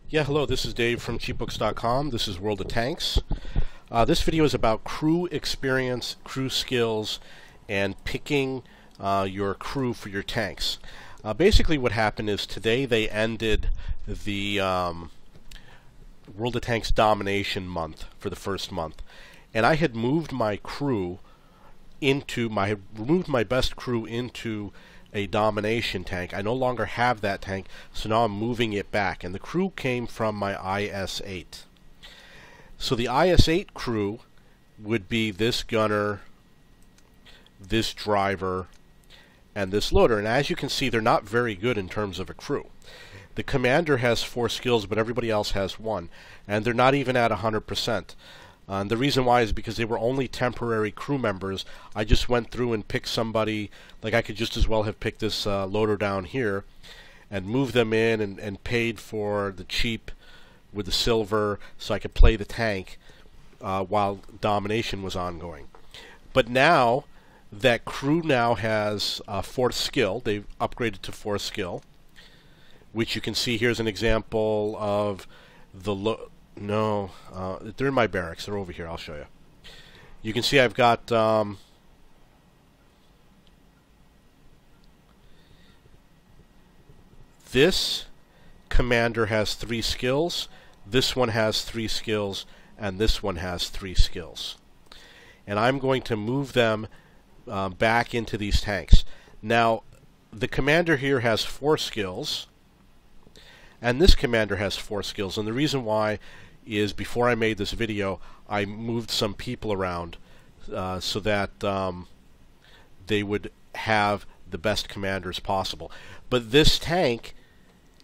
Yeah, hello, this is Dave from cheapbooks.com. This is World of Tanks. This video is about crew experience, crew skills, and picking your crew for your tanks. Basically what happened is today they ended the World of Tanks Domination month for the first month. And I had moved my crew removed my best crew into a domination tank. I no longer have that tank, so now I'm moving it back. And the crew came from my IS-8. So the IS-8 crew would be this gunner, this driver, and this loader. And as you can see, they're not very good in terms of a crew. The commander has 4 skills, but everybody else has 1. And they're not even at 100%. And the reason why is because they were only temporary crew members. I just went through and picked somebody, like I could just as well have picked this loader down here and moved them in and paid for the cheap with the silver so I could play the tank while domination was ongoing. But now that crew now has 4th skill. They've upgraded to 4th skill, which you can see here's an example of the No, they're in my barracks. They're over here. I'll show you. You can see I've got this commander has 3 skills, this one has 3 skills, and this one has 3 skills. And I'm going to move them back into these tanks. Now, the commander here has 4 skills, and this commander has 4 skills. And the reason why is before I made this video, I moved some people around so that they would have the best commanders possible. But this tank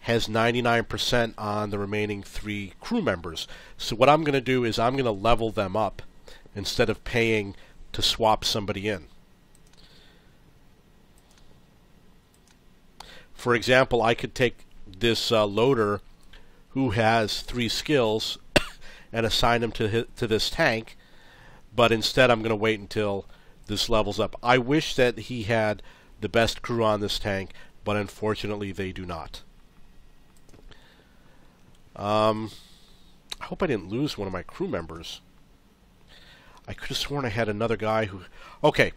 has 99% on the remaining 3 crew members. So what I'm going to do is I'm going to level them up instead of paying to swap somebody in. For example, I could take this loader who has 3 skills and assign him to this tank, but instead I'm going to wait until this levels up. I wish that he had the best crew on this tank, but unfortunately they do not. I hope I didn't lose one of my crew members. I could have sworn I had another guy who... Okay,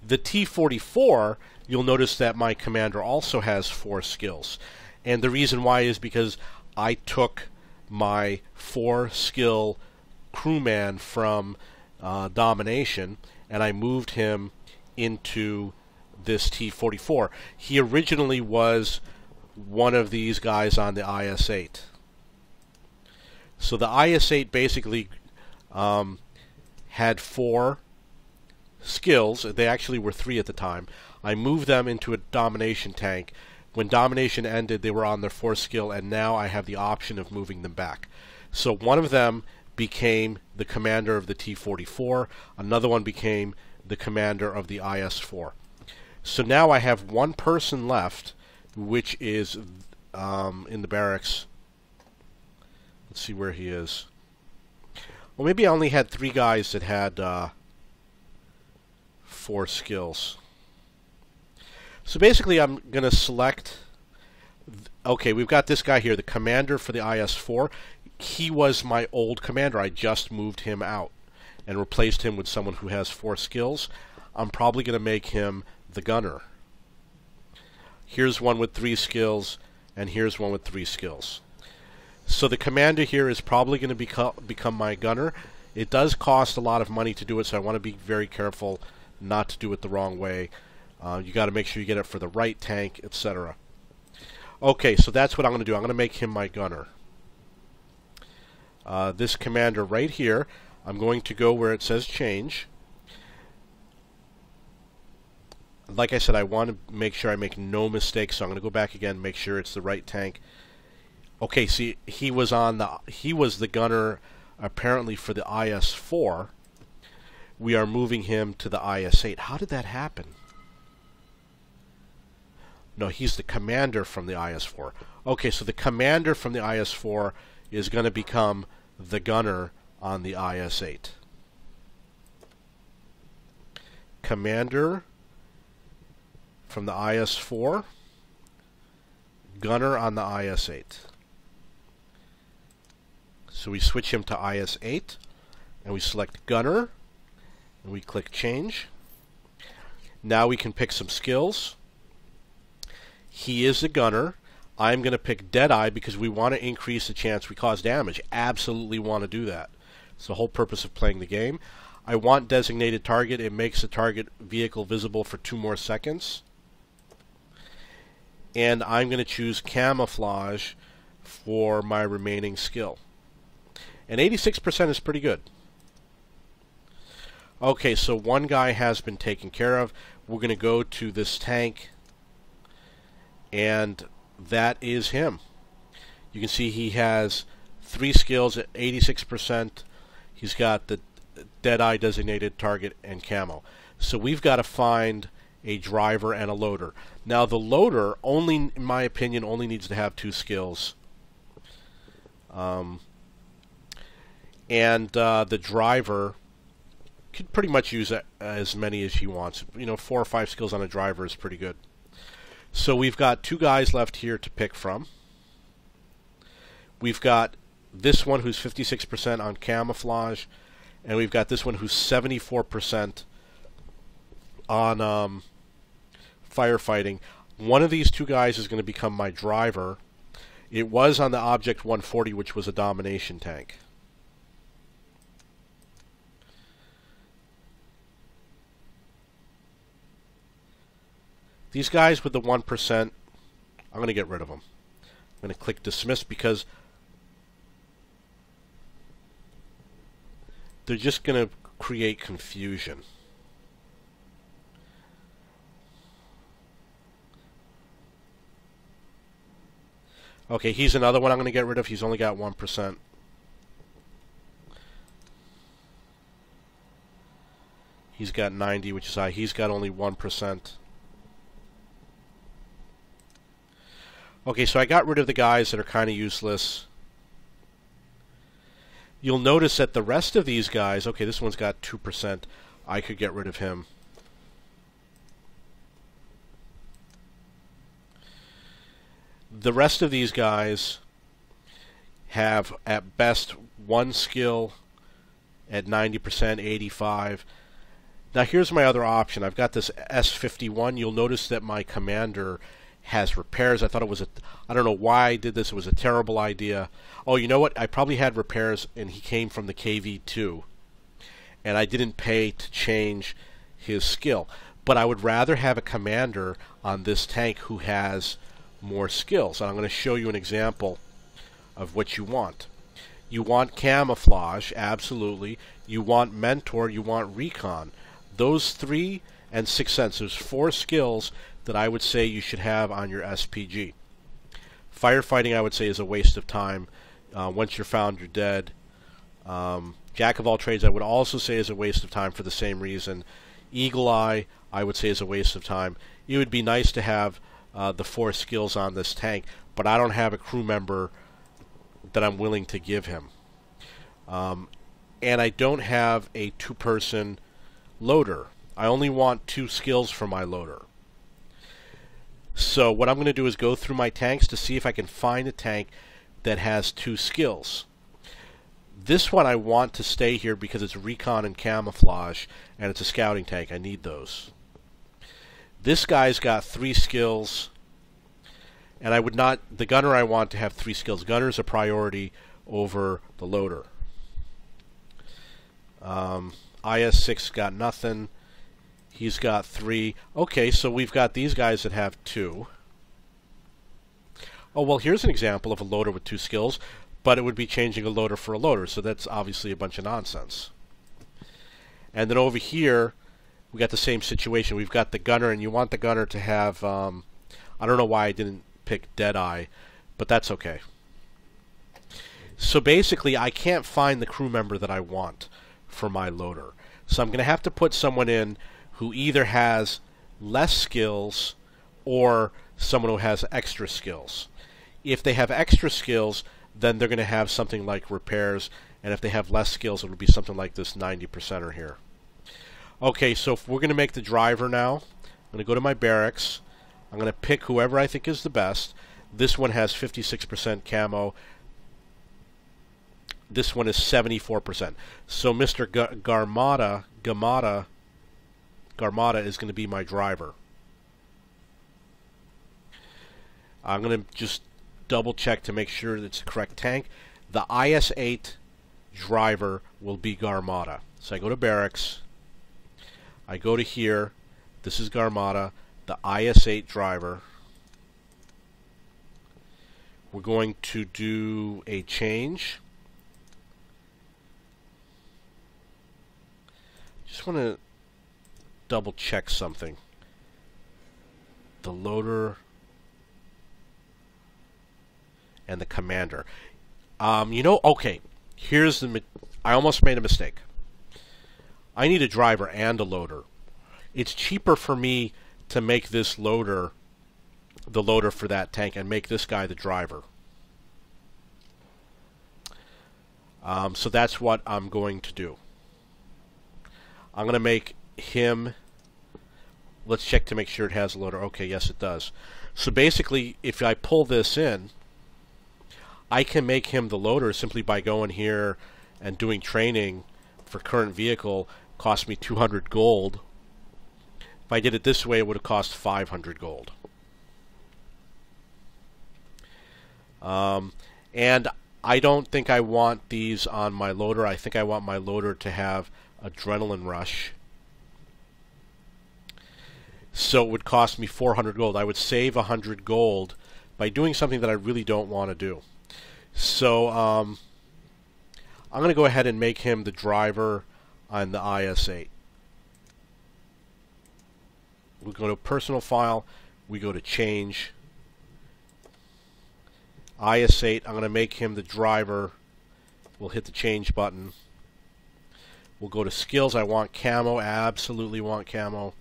the T-44, you'll notice that my commander also has 4 skills. And the reason why is because I took my 4 skill crewman from domination and I moved him into this T-44. He originally was one of these guys on the IS-8. So the IS-8 basically had 4 skills. They actually were 3 at the time. I moved them into a domination tank. When domination ended, they were on their 4th skill, and now I have the option of moving them back. So one of them became the commander of the T-44. Another one became the commander of the IS-4. So now I have 1 person left, which is in the barracks. Let's see where he is. Well, maybe I only had 3 guys that had 4 skills. So basically I'm going to select... Okay, we've got this guy here, the commander for the IS-4. He was my old commander. I just moved him out and replaced him with someone who has 4 skills. I'm probably going to make him the gunner. Here's one with 3 skills, and here's one with 3 skills. So the commander here is probably going to become my gunner. It does cost a lot of money to do it, so I want to be very careful not to do it the wrong way. You got to make sure you get it for the right tank, etc. Okay, so that's what I'm going to do. I'm going to make him my gunner. This commander right here, I'm going to go where it says change. Like I said, I want to make sure I make no mistakes, so I'm going to go back again and make sure it's the right tank. Okay, see, he was the gunner apparently for the IS-4. We are moving him to the IS-8. How did that happen? No, he's the commander from the IS-4. Okay, so the commander from the IS-4 is going to become the gunner on the IS-8. Commander from the IS-4, gunner on the IS-8. So we switch him to IS-8, and we select Gunner, and we click Change. Now we can pick some skills. He is a gunner. I'm going to pick Deadeye because we want to increase the chance we cause damage. Absolutely want to do that. It's the whole purpose of playing the game. I want designated target. It makes the target vehicle visible for 2 more seconds. And I'm going to choose camouflage for my remaining skill. And 86% is pretty good. Okay, so one guy has been taken care of. We're going to go to this tank, and that is him. You can see he has 3 skills at 86%. He's got the Deadeye designated target and camo. So we've got to find a driver and a loader. Now the loader, only, in my opinion, only needs to have 2 skills. The driver could pretty much use as many as he wants. 4 or 5 skills on a driver is pretty good. So we've got 2 guys left here to pick from. We've got this one who's 56% on camouflage, and we've got this one who's 74% on firefighting. One of these 2 guys is going to become my driver. It was on the Object 140, which was a domination tank. These guys with the 1%, I'm going to get rid of them. I'm going to click Dismiss because they're just going to create confusion. Okay, he's another one I'm going to get rid of. He's only got 1%. He's got 90, which is high. He's got only 1%. Okay, so I got rid of the guys that are kind of useless. You'll notice that the rest of these guys, okay, this one's got 2%. I could get rid of him. The rest of these guys have, at best, 1 skill at 90%, 85. Now here's my other option. I've got this S51. You'll notice that my commander has repairs. I thought it was I don't know why I did this. It was a terrible idea. Oh, you know what? I probably had repairs, and he came from the KV2. And I didn't pay to change his skill. But I would rather have a commander on this tank who has more skills. And I'm going to show you an example of what you want. You want camouflage, absolutely. You want mentor, you want recon. Those 3 and 6 sense. There's 4 skills that I would say you should have on your SPG. Firefighting, I would say, is a waste of time. Once you're found, you're dead. Jack of all trades, I would also say, is a waste of time for the same reason. Eagle Eye, I would say, is a waste of time. It would be nice to have the 4 skills on this tank, but I don't have a crew member that I'm willing to give him. And I don't have a 2-person loader. I only want 2 skills for my loader. So what I'm going to do is go through my tanks to see if I can find a tank that has 2 skills. This one I want to stay here because it's recon and camouflage, and it's a scouting tank. I need those. This guy's got 3 skills, and I would not. The gunner I want to have 3 skills. Gunner's a priority over the loader. IS-6 got nothing. He's got 3. Okay, so we've got these guys that have 2. Oh, well, here's an example of a loader with 2 skills, but it would be changing a loader for a loader, so that's obviously a bunch of nonsense. And then over here, we got the same situation. We've got the gunner, and you want the gunner to have, I don't know why I didn't pick Deadeye, but that's okay. So basically, I can't find the crew member that I want for my loader. So I'm going to have to put someone in who either has less skills or someone who has extra skills. If they have extra skills, then they're going to have something like repairs, and if they have less skills, it would be something like this 90%er here. Okay, so if we're going to make the driver now, I'm going to go to my barracks. I'm going to pick whoever I think is the best. This one has 56% camo. this one is 74%. So Mr. Garmata is going to be my driver. I'm going to just double check to make sure that it's the correct tank. The IS-8 driver will be Garmata. So I go to barracks. I go to here. This is Garmata, the IS-8 driver. We're going to do a change. Just want to double check something. The loader and the commander. Okay, here's I almost made a mistake. I need a driver and a loader. It's cheaper for me to make this loader the loader for that tank and make this guy the driver. So that's what I'm going to do. I'm going to make him... Let's check to make sure it has a loader. Okay, yes it does. So basically, if I pull this in, I can make him the loader simply by going here and doing training for current vehicle. Cost me 200 gold. If I did it this way, it would have cost 500 gold. And I don't think I want these on my loader. I think I want my loader to have adrenaline rush. So it would cost me 400 gold. I would save 100 gold by doing something that I really don't want to do. So I'm going to go ahead and make him the driver on the IS-8. We go to personal file. We go to change. IS-8, I'm going to make him the driver. We'll hit the change button. We'll go to skills. I want camo. Absolutely want camo.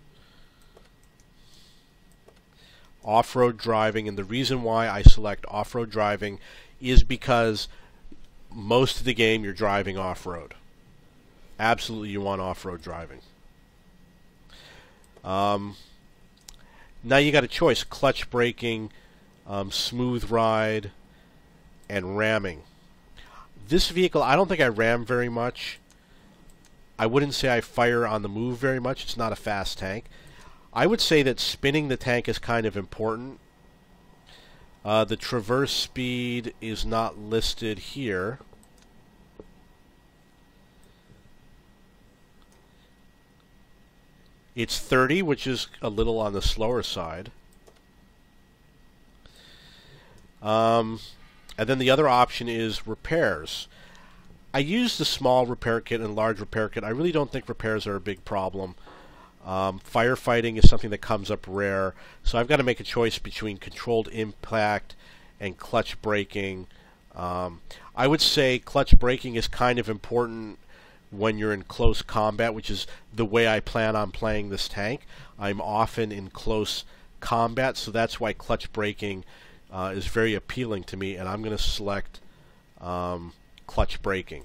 Off-road driving, and the reason why I select off-road driving is because most of the game you're driving off-road. Absolutely you want off-road driving. Now you got a choice: clutch braking, smooth ride, and ramming. This vehicle, I don't think I ram very much. I wouldn't say I fire on the move very much. It's not a fast tank. I would say that spinning the tank is kind of important. The traverse speed is not listed here. It's 30, which is a little on the slower side. And then the other option is repairs. I use the small repair kit and large repair kit. I really don't think repairs are a big problem. Firefighting is something that comes up rare. So I've got to make a choice between controlled impact and clutch braking. I would say clutch braking is kind of important when you're in close combat, which is the way I plan on playing this tank. I'm often in close combat, so that's why clutch braking is very appealing to me, and I'm going to select clutch braking.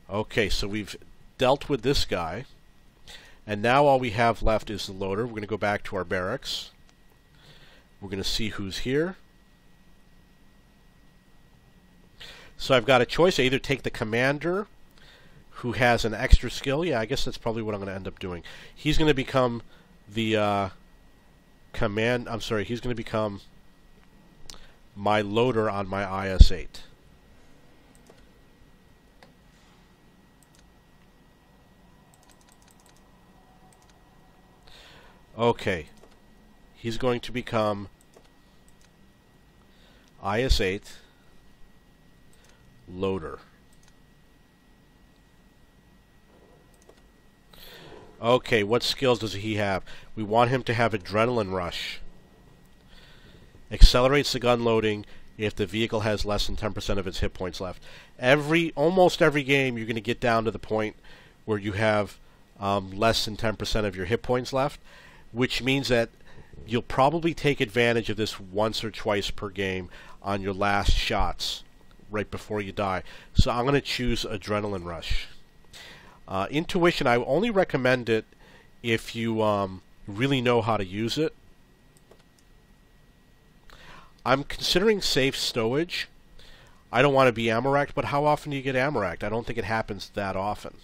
Okay, so we've dealt with this guy, and now all we have left is the loader. We're going to go back to our barracks. We're going to see who's here. So I've got a choice. I either take the commander, who has an extra skill. Yeah, I guess that's probably what I'm going to end up doing. He's going to become the he's going to become my loader on my IS-8. Okay. He's going to become IS-8 loader. Okay, what skills does he have? We want him to have adrenaline rush. Accelerates the gun loading if the vehicle has less than 10% of its hit points left. Almost every game you're going to get down to the point where you have less than 10% of your hit points left, which means that you'll probably take advantage of this once or twice per game on your last shots right before you die. So I'm going to choose adrenaline rush. Intuition, I only recommend it if you really know how to use it. I'm considering safe stowage. I don't want to be ammo racked, but how often do you get ammo racked? I don't think it happens that often.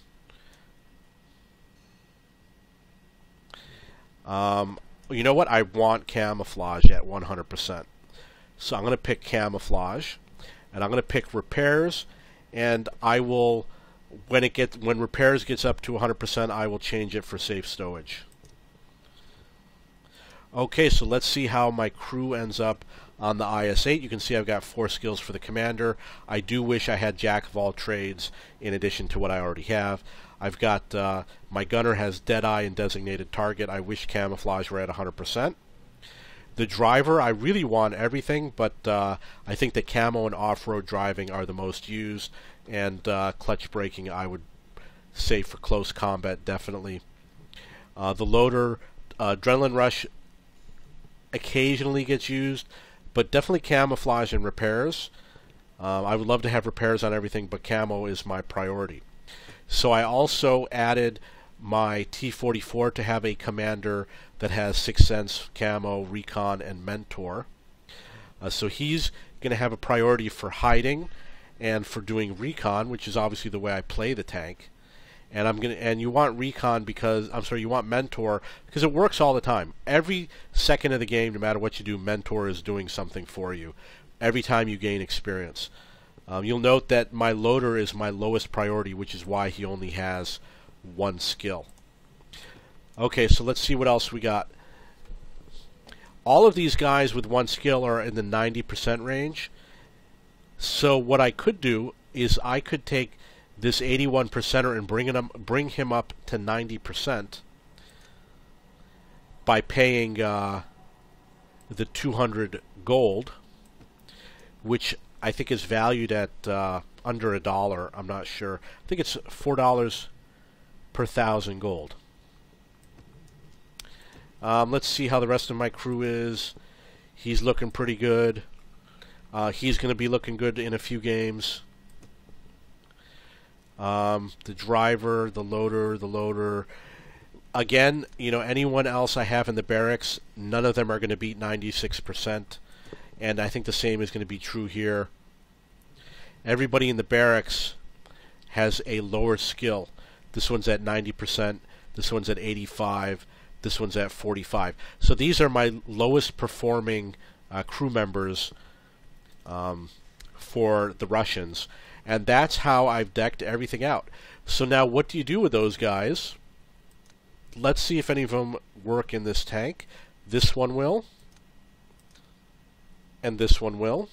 You know what? I want camouflage at 100%. So I'm going to pick camouflage, and I'm going to pick repairs, and I will, when repairs gets up to 100%, I will change it for safe stowage. Okay, so let's see how my crew ends up on the IS-8. You can see I've got 4 skills for the commander. I do wish I had Jack of all trades in addition to what I already have. I've got, my gunner has Deadeye and designated target. I wish camouflage were at 100%. The driver, I really want everything, but I think that camo and off-road driving are the most used, and clutch braking I would say for close combat, definitely. The loader, Adrenaline Rush occasionally gets used, but definitely camouflage and repairs. I would love to have repairs on everything, but camo is my priority. So I also added my T-44 to have a commander that has 6th Sense, Camo, Recon, and Mentor. So he's going to have a priority for hiding and for doing Recon, which is obviously the way I play the tank. And you want Recon because, you want Mentor because it works all the time. Every second of the game, no matter what you do, Mentor is doing something for you. Every time you gain experience. You'll note that my loader is my lowest priority, which is why he only has 1 skill. Okay, so let's see what else we got. All of these guys with 1 skill are in the 90% range. So what I could do is I could take this 81%er and bring him up to 90% by paying the 200 gold, which I think is valued at under $1. I'm not sure. I think it's $4 per 1,000 gold. Let's see how the rest of my crew is. He's looking pretty good. He's going to be looking good in a few games. The driver, the loader. Again, anyone else I have in the barracks, none of them are going to beat 96%. And I think the same is going to be true here. Everybody in the barracks has a lower skill. This one's at 90%. This one's at 85%. This one's at 45%. So these are my lowest performing crew members for the Russians. And that's how I've decked everything out. So now what do you do with those guys? Let's see if any of them work in this tank. This one will. And this one will.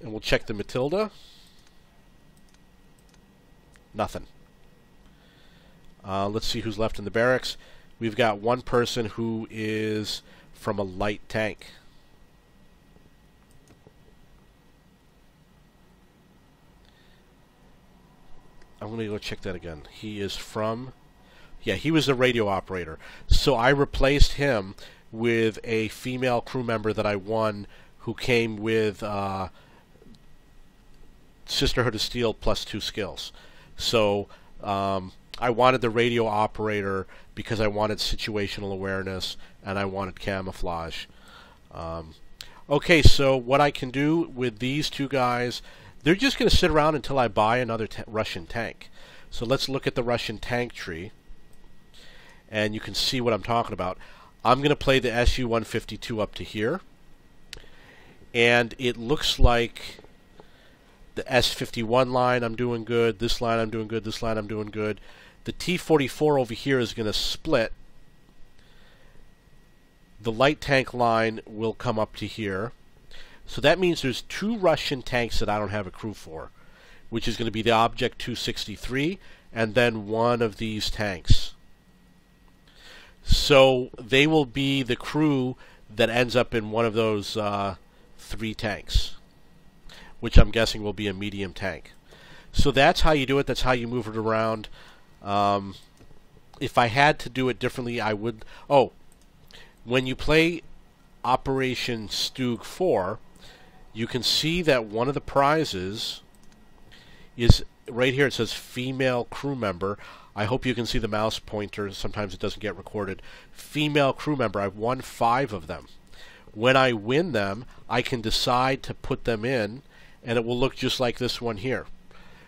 And we'll check the Matilda. Nothing. Let's see who's left in the barracks. We've got one person who is from a light tank. I'm going to go check that again. He is from... Yeah, he was a radio operator. So I replaced him with a female crew member that I won who came with Sisterhood of Steel plus 2 skills. So I wanted the radio operator because I wanted situational awareness and I wanted camouflage. Okay, so what I can do with these 2 guys, they're just going to sit around until I buy another Russian tank. So let's look at the Russian tank tree. And you can see what I'm talking about. I'm going to play the Su-152 up to here. And it looks like the S-51 line I'm doing good, this line I'm doing good, this line I'm doing good. The T-44 over here is going to split. The light tank line will come up to here. So that means there's 2 Russian tanks that I don't have a crew for, which is going to be the Object 263 and then one of these tanks. So they will be the crew that ends up in one of those 3 tanks, which I'm guessing will be a medium tank. So that's how you do it. That's how you move it around. If I had to do it differently, I would... Oh, when you play Operation Stug 4, you can see that one of the prizes is right here. It says female crew member. I hope you can see the mouse pointer. Sometimes it doesn't get recorded. Female crew member. I've won 5 of them. When I win them, I can decide to put them in, and it will look just like this one here.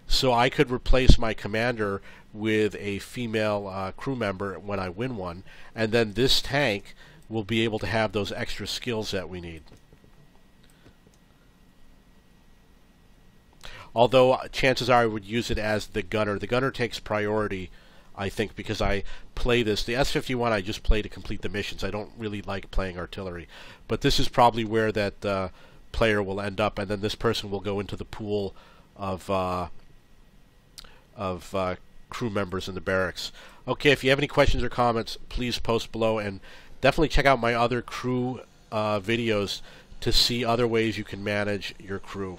So I could replace my commander with a female crew member when I win one, and then this tank will be able to have those extra skills that we need. Although chances are I would use it as the gunner. The gunner takes priority, I think, because I play this. The S-51 I just play to complete the missions. I don't really like playing artillery. But this is probably where that player will end up, and then this person will go into the pool of crew members in the barracks. Okay, if you have any questions or comments, please post below, and definitely check out my other crew videos to see other ways you can manage your crew.